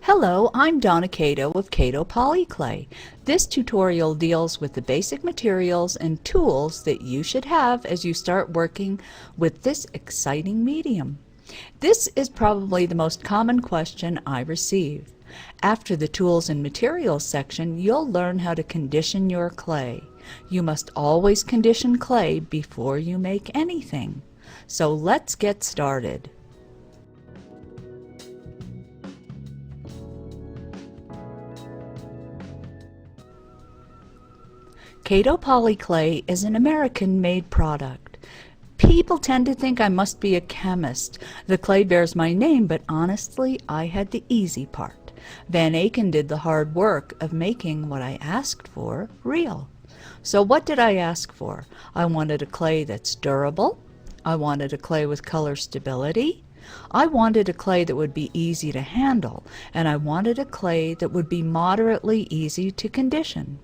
Hello, I'm Donna Cato of Cato Polyclay. This tutorial deals with the basic materials and tools that you should have as you start working with this exciting medium. This is probably the most common question I receive. After the tools and materials section, you'll learn how to condition your clay. You must always condition clay before you make anything. So let's get started. Cato Polyclay is an American-made product. People tend to think I must be a chemist. The clay bears my name, but honestly, I had the easy part. Van Aken did the hard work of making what I asked for real. So what did I ask for? I wanted a clay that's durable. I wanted a clay with color stability. I wanted a clay that would be easy to handle, and I wanted a clay that would be moderately easy to condition.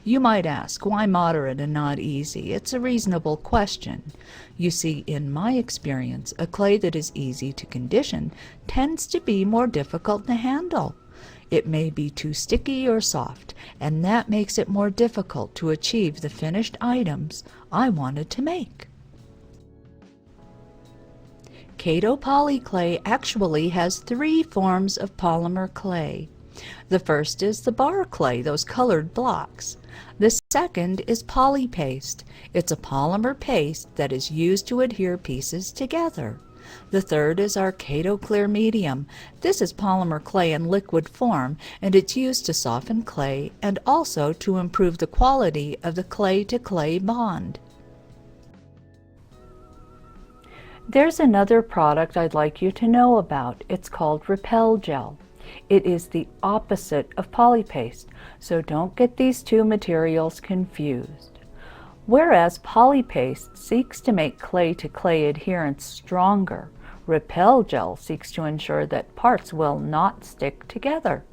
You might ask, why moderate and not easy? It's a reasonable question. You see, in my experience, a clay that is easy to condition tends to be more difficult to handle. It may be too sticky or soft, and that makes it more difficult to achieve the finished items I wanted to make. Cato Polyclay actually has three forms of polymer clay. The first is the bar clay, those colored blocks. The second is polypaste. It's a polymer paste that is used to adhere pieces together. The third is our Cato Clear Medium. This is polymer clay in liquid form, and it's used to soften clay and also to improve the quality of the clay-to-clay bond. There's another product I'd like you to know about. It's called Repel Gel. It is the opposite of polypaste, so don't get these two materials confused. Whereas polypaste seeks to make clay-to-clay adherence stronger, Repel Gel seeks to ensure that parts will not stick together.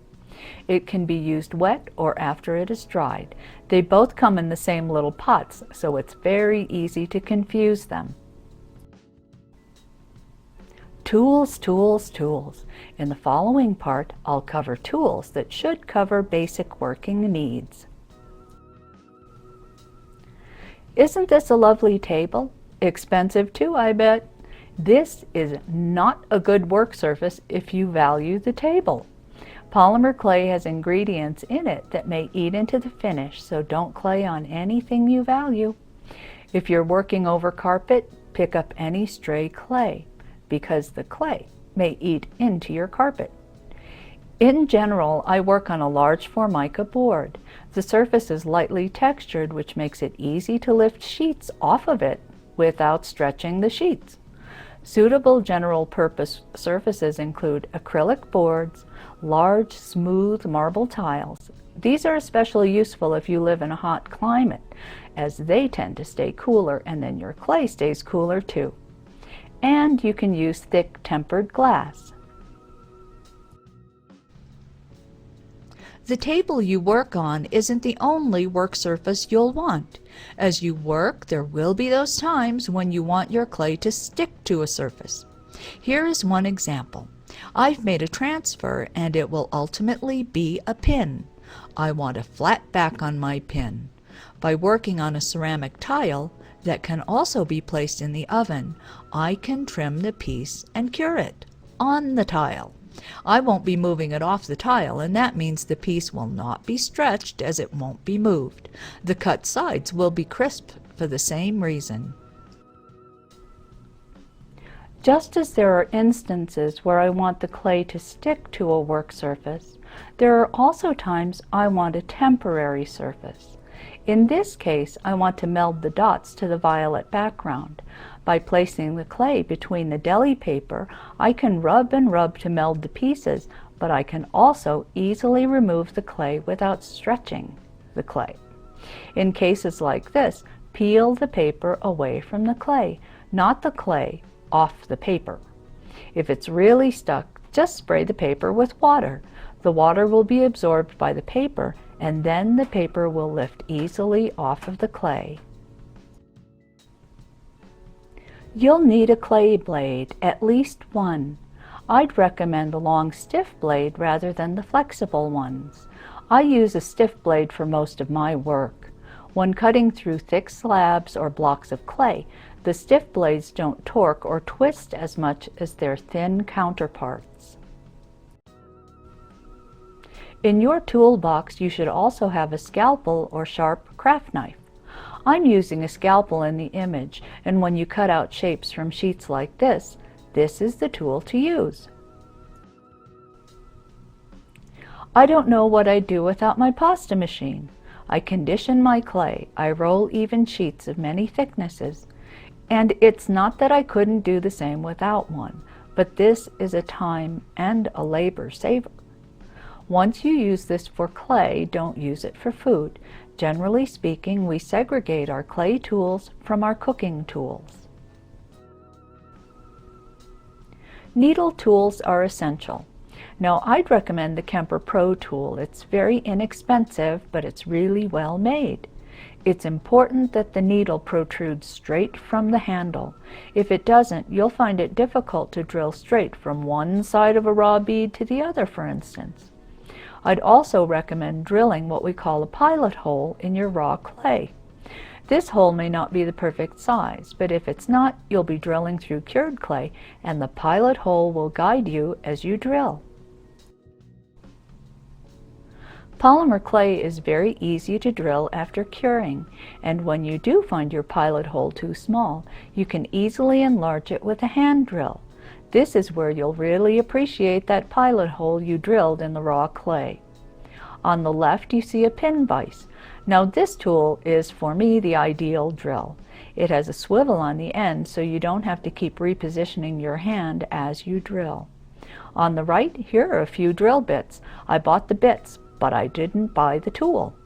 It can be used wet or after it is dried. They both come in the same little pots, so it's very easy to confuse them. Tools, tools, tools. In the following part, I'll cover tools that should cover basic working needs. Isn't this a lovely table? Expensive too, I bet. This is not a good work surface if you value the table. Polymer clay has ingredients in it that may eat into the finish, so don't clay on anything you value. If you're working over carpet, pick up any stray clay, because the clay may eat into your carpet. In general, I work on a large Formica board. The surface is lightly textured, which makes it easy to lift sheets off of it without stretching the sheets. Suitable general-purpose surfaces include acrylic boards, large, smooth marble tiles. These are especially useful if you live in a hot climate, as they tend to stay cooler, and then your clay stays cooler too. And you can use thick tempered glass. The table you work on isn't the only work surface you'll want. As you work, there will be those times when you want your clay to stick to a surface. Here is one example. I've made a transfer and it will ultimately be a pin. I want a flat back on my pin. By working on a ceramic tile that can also be placed in the oven, I can trim the piece and cure it on the tile. I won't be moving it off the tile, and that means the piece will not be stretched as it won't be moved. The cut sides will be crisp for the same reason. Just as there are instances where I want the clay to stick to a work surface, there are also times I want a temporary surface. In this case, I want to meld the dots to the violet background. By placing the clay between the deli paper, I can rub and rub to meld the pieces, but I can also easily remove the clay without stretching the clay. In cases like this, peel the paper away from the clay, not the clay off the paper. If it's really stuck, just spray the paper with water. The water will be absorbed by the paper, and then the paper will lift easily off of the clay. You'll need a clay blade, at least one. I'd recommend a long stiff blade rather than the flexible ones. I use a stiff blade for most of my work. When cutting through thick slabs or blocks of clay, the stiff blades don't torque or twist as much as their thin counterparts. In your toolbox, you should also have a scalpel or sharp craft knife. I'm using a scalpel in the image, and when you cut out shapes from sheets like this is the tool to use. I don't know what I'd do without my pasta machine. I condition my clay, I roll even sheets of many thicknesses, and it's not that I couldn't do the same without one, but this is a time and a labor saver. Once you use this for clay, don't use it for food. Generally speaking, we segregate our clay tools from our cooking tools. Needle tools are essential. Now, I'd recommend the Kemper Pro tool. It's very inexpensive, but it's really well made. It's important that the needle protrudes straight from the handle. If it doesn't, you'll find it difficult to drill straight from one side of a raw bead to the other, for instance. I'd also recommend drilling what we call a pilot hole in your raw clay. This hole may not be the perfect size, but if it's not, you'll be drilling through cured clay, and the pilot hole will guide you as you drill. Polymer clay is very easy to drill after curing, and when you do find your pilot hole too small, you can easily enlarge it with a hand drill. This is where you'll really appreciate that pilot hole you drilled in the raw clay. On the left you see a pin vise. Now this tool is, for me, the ideal drill. It has a swivel on the end so you don't have to keep repositioning your hand as you drill. On the right, here are a few drill bits. I bought the bits, but I didn't buy the tool.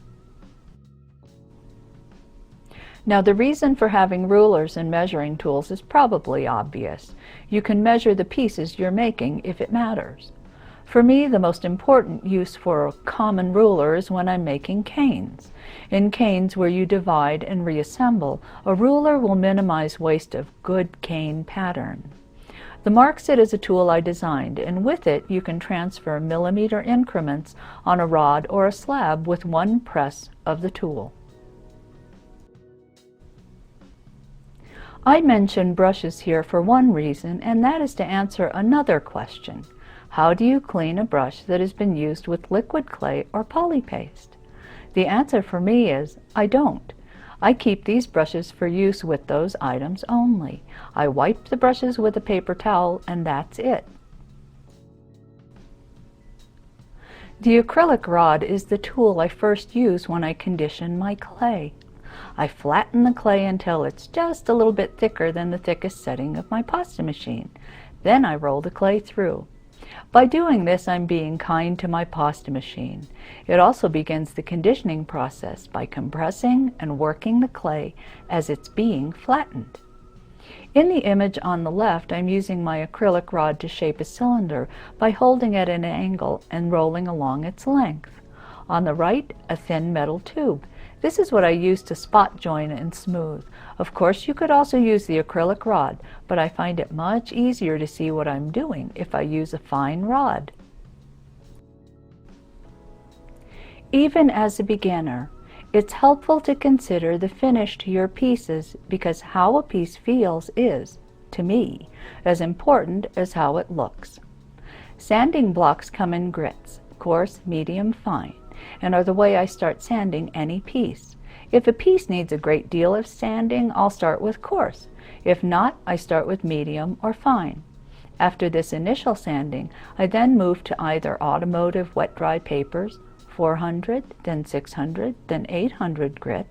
Now, the reason for having rulers and measuring tools is probably obvious. You can measure the pieces you're making if it matters. For me, the most important use for a common ruler is when I'm making canes. In canes where you divide and reassemble, a ruler will minimize waste of good cane pattern. The Marksit is a tool I designed, and with it you can transfer millimeter increments on a rod or a slab with one press of the tool. I mention brushes here for one reason, and that is to answer another question. How do you clean a brush that has been used with liquid clay or polypaste? The answer for me is, I don't. I keep these brushes for use with those items only. I wipe the brushes with a paper towel, and that's it. The acrylic rod is the tool I first use when I condition my clay. I flatten the clay until it's just a little bit thicker than the thickest setting of my pasta machine. Then I roll the clay through. By doing this, I'm being kind to my pasta machine. It also begins the conditioning process by compressing and working the clay as it's being flattened. In the image on the left, I'm using my acrylic rod to shape a cylinder by holding it at an angle and rolling along its length. On the right, a thin metal tube. This is what I use to spot join and smooth. Of course, you could also use the acrylic rod, but I find it much easier to see what I'm doing if I use a fine rod. Even as a beginner, it's helpful to consider the finish to your pieces because how a piece feels is, to me, as important as how it looks. Sanding blocks come in grits, coarse, medium, fine, and are the way I start sanding any piece. If a piece needs a great deal of sanding, I'll start with coarse. If not, I start with medium or fine. After this initial sanding, I then move to either automotive wet-dry papers, 400, then 600, then 800 grit,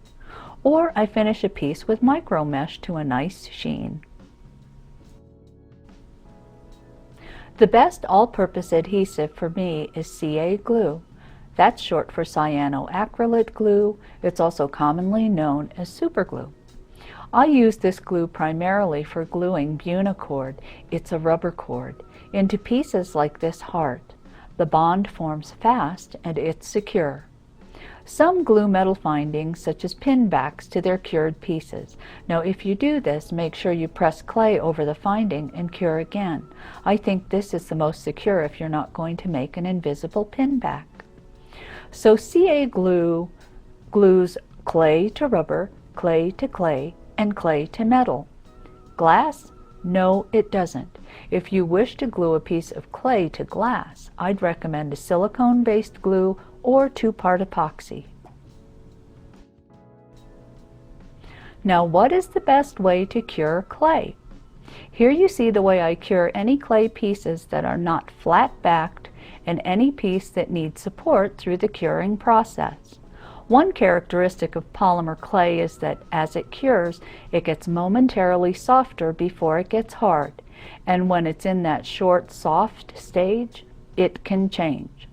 or I finish a piece with micro mesh to a nice sheen. The best all-purpose adhesive for me is CA glue. That's short for cyanoacrylate glue. It's also commonly known as superglue. I use this glue primarily for gluing Bunicord, it's a rubber cord, into pieces like this heart. The bond forms fast and it's secure. Some glue metal findings, such as pin backs, to their cured pieces. Now, if you do this, make sure you press clay over the finding and cure again. I think this is the most secure if you're not going to make an invisible pin back. So CA glue glues clay to rubber, clay to clay, and clay to metal. Glass? No, it doesn't. If you wish to glue a piece of clay to glass, I'd recommend a silicone-based glue or two-part epoxy. Now, what is the best way to cure clay? Here you see the way I cure any clay pieces that are not flat-backed and any piece that needs support through the curing process. One characteristic of polymer clay is that as it cures, it gets momentarily softer before it gets hard, and when it's in that short, soft stage, it can change.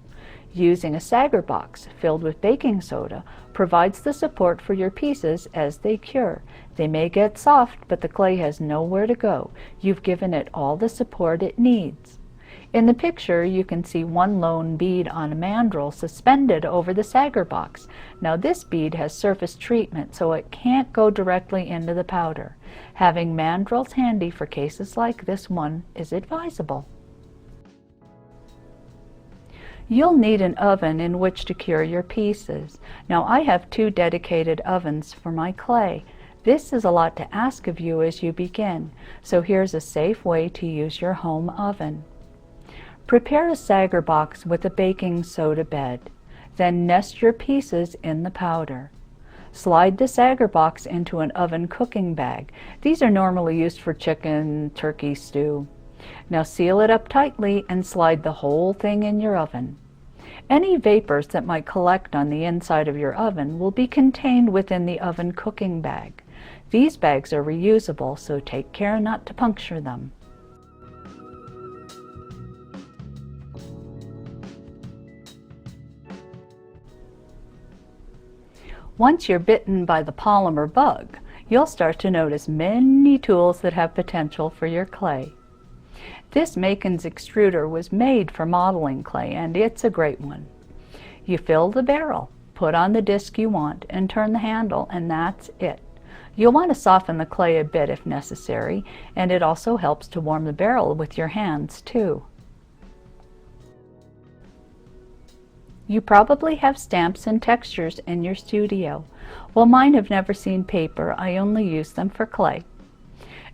Using a Sager box filled with baking soda provides the support for your pieces as they cure. They may get soft, but the clay has nowhere to go. You've given it all the support it needs. In the picture, you can see one lone bead on a mandrel suspended over the Sager box. Now, this bead has surface treatment, so it can't go directly into the powder. Having mandrels handy for cases like this one is advisable. You'll need an oven in which to cure your pieces. Now, I have 2 dedicated ovens for my clay. This is a lot to ask of you as you begin, so here's a safe way to use your home oven. Prepare a Sager box with a baking soda bed. Then nest your pieces in the powder. Slide the Sager box into an oven cooking bag. These are normally used for chicken, turkey stew. Now seal it up tightly and slide the whole thing in your oven. Any vapors that might collect on the inside of your oven will be contained within the oven cooking bag. These bags are reusable, so take care not to puncture them. Once you're bitten by the polymer bug, you'll start to notice many tools that have potential for your clay. This Makin's extruder was made for modeling clay, and it's a great one. You fill the barrel, put on the disc you want, and turn the handle, and that's it. You'll want to soften the clay a bit if necessary, and it also helps to warm the barrel with your hands too. You probably have stamps and textures in your studio. While mine have never seen paper, I only use them for clay.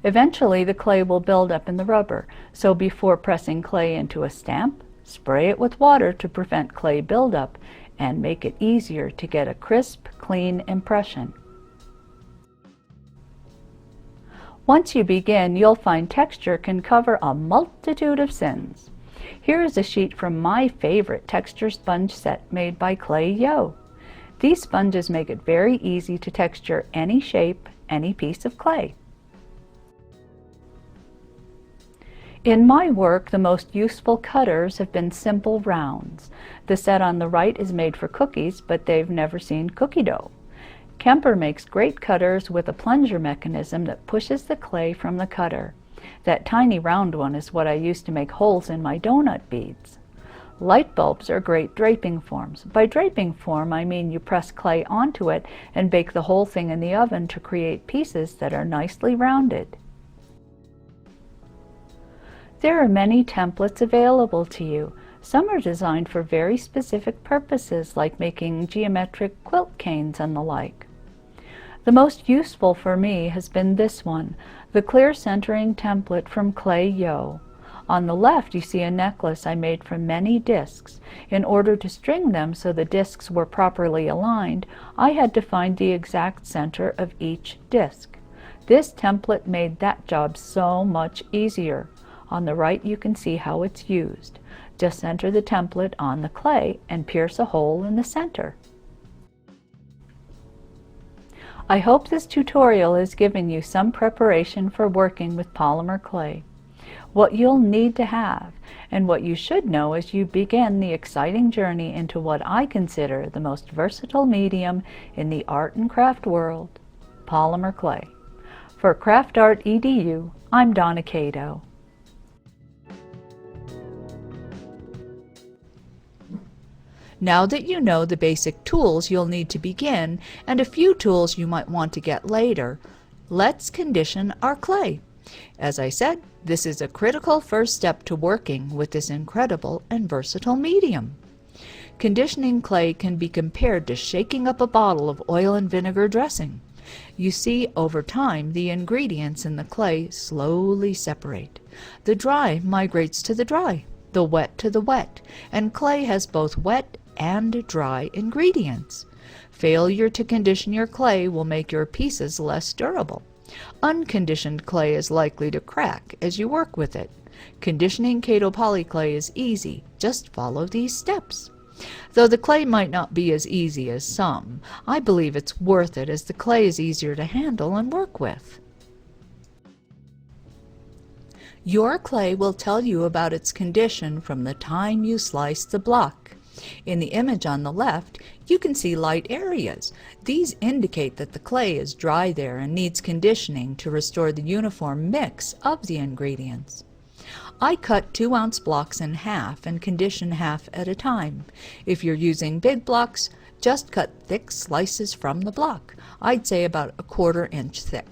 Eventually the clay will build up in the rubber, so before pressing clay into a stamp, spray it with water to prevent clay buildup and make it easier to get a crisp, clean impression. Once you begin, you'll find texture can cover a multitude of sins. Here is a sheet from my favorite texture sponge set made by Clay Yo. These sponges make it very easy to texture any shape, any piece of clay. In my work, the most useful cutters have been simple rounds. The set on the right is made for cookies, but they've never seen cookie dough. Kemper makes great cutters with a plunger mechanism that pushes the clay from the cutter. That tiny round one is what I use to make holes in my donut beads. Light bulbs are great draping forms. By draping form, I mean you press clay onto it and bake the whole thing in the oven to create pieces that are nicely rounded. There are many templates available to you. Some are designed for very specific purposes, like making geometric quilt canes and the like. The most useful for me has been this one, the clear centering template from Clay Yo. On the left you see a necklace I made from many discs. In order to string them so the discs were properly aligned, I had to find the exact center of each disc. This template made that job so much easier. On the right you can see how it's used. Just center the template on the clay and pierce a hole in the center. I hope this tutorial has given you some preparation for working with polymer clay. What you'll need to have, and what you should know as you begin the exciting journey into what I consider the most versatile medium in the art and craft world, polymer clay. For Craft Art EDU, I'm Donna Cato. Now that you know the basic tools you'll need to begin and a few tools you might want to get later, let's condition our clay. As I said, this is a critical first step to working with this incredible and versatile medium. Conditioning clay can be compared to shaking up a bottle of oil and vinegar dressing. You see, over time, the ingredients in the clay slowly separate. The dry migrates to the dry, the wet to the wet, and clay has both wet and dry ingredients. Failure to condition your clay will make your pieces less durable. Unconditioned clay is likely to crack as you work with it. Conditioning Kato Poly clay is easy. Just follow these steps. Though the clay might not be as easy as some, I believe it's worth it as the clay is easier to handle and work with. Your clay will tell you about its condition from the time you slice the block. In the image on the left, you can see light areas. These indicate that the clay is dry there and needs conditioning to restore the uniform mix of the ingredients. I cut 2-ounce blocks in half and condition half at a time. If you're using big blocks, just cut thick slices from the block. I'd say about a 1/4 inch thick.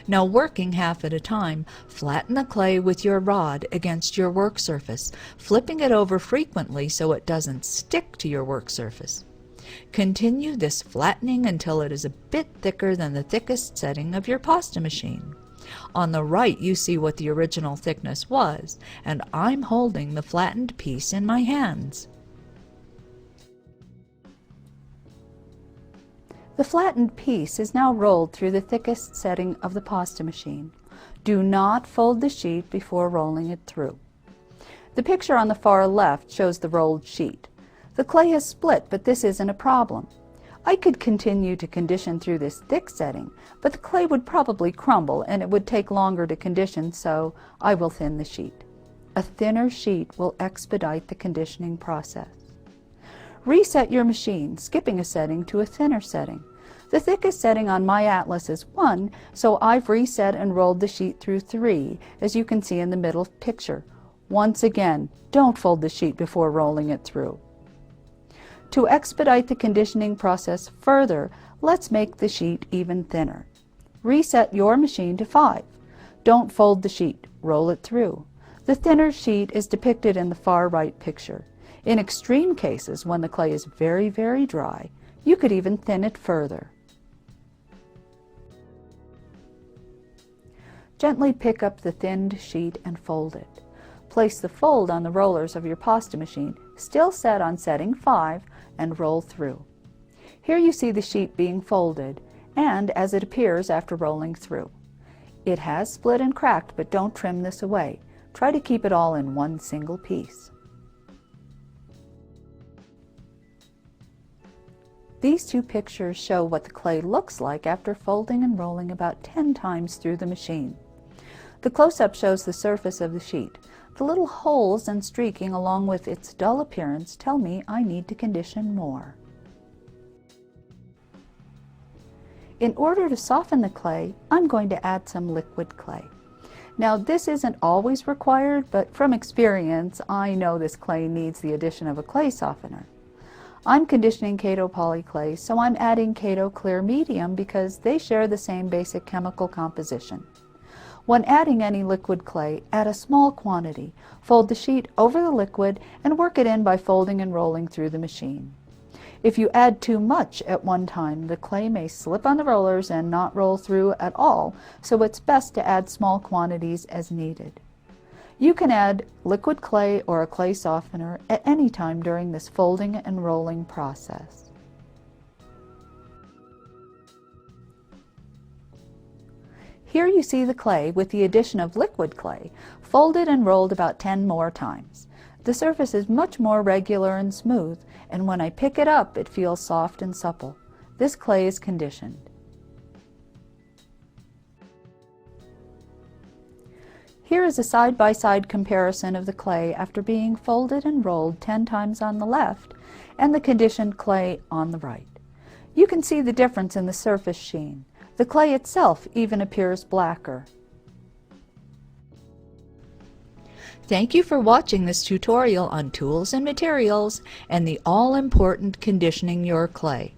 Now, working half at a time, flatten the clay with your rod against your work surface, flipping it over frequently so it doesn't stick to your work surface. Continue this flattening until it is a bit thicker than the thickest setting of your pasta machine. On the right you see what the original thickness was, and I'm holding the flattened piece in my hands. The flattened piece is now rolled through the thickest setting of the pasta machine. Do not fold the sheet before rolling it through. The picture on the far left shows the rolled sheet. The clay has split, but this isn't a problem. I could continue to condition through this thick setting, but the clay would probably crumble and it would take longer to condition, so I will thin the sheet. A thinner sheet will expedite the conditioning process. Reset your machine, skipping a setting to a thinner setting. The thickest setting on my atlas is 1, so I've reset and rolled the sheet through 3, as you can see in the middle picture. Once again, don't fold the sheet before rolling it through. To expedite the conditioning process further, let's make the sheet even thinner. Reset your machine to 5. Don't fold the sheet, roll it through. The thinner sheet is depicted in the far right picture. In extreme cases, when the clay is very, very dry, you could even thin it further. Gently pick up the thinned sheet and fold it. Place the fold on the rollers of your pasta machine, still set on setting 5, and roll through. Here you see the sheet being folded, and as it appears after rolling through. It has split and cracked, but don't trim this away. Try to keep it all in one single piece. These two pictures show what the clay looks like after folding and rolling about 10 times through the machine. The close-up shows the surface of the sheet. The little holes and streaking along with its dull appearance tell me I need to condition more. In order to soften the clay, I'm going to add some liquid clay. Now, this isn't always required, but from experience, I know this clay needs the addition of a clay softener. I'm conditioning Kato Poly clay, so I'm adding Kato Clear Medium because they share the same basic chemical composition. When adding any liquid clay, add a small quantity. Fold the sheet over the liquid and work it in by folding and rolling through the machine. If you add too much at one time, the clay may slip on the rollers and not roll through at all, so it's best to add small quantities as needed. You can add liquid clay or a clay softener at any time during this folding and rolling process. Here you see the clay with the addition of liquid clay, folded and rolled about 10 more times. The surface is much more regular and smooth, and when I pick it up, it feels soft and supple. This clay is conditioned. Here is a side-by-side comparison of the clay after being folded and rolled 10 times on the left and the conditioned clay on the right. You can see the difference in the surface sheen. The clay itself even appears blacker. Thank you for watching this tutorial on tools and materials and the all-important conditioning your clay.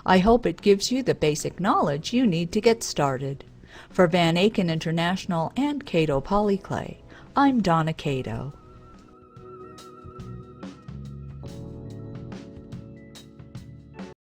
I hope it gives you the basic knowledge you need to get started. For Van Aken International and Cato Polyclay, I'm Donna Cato.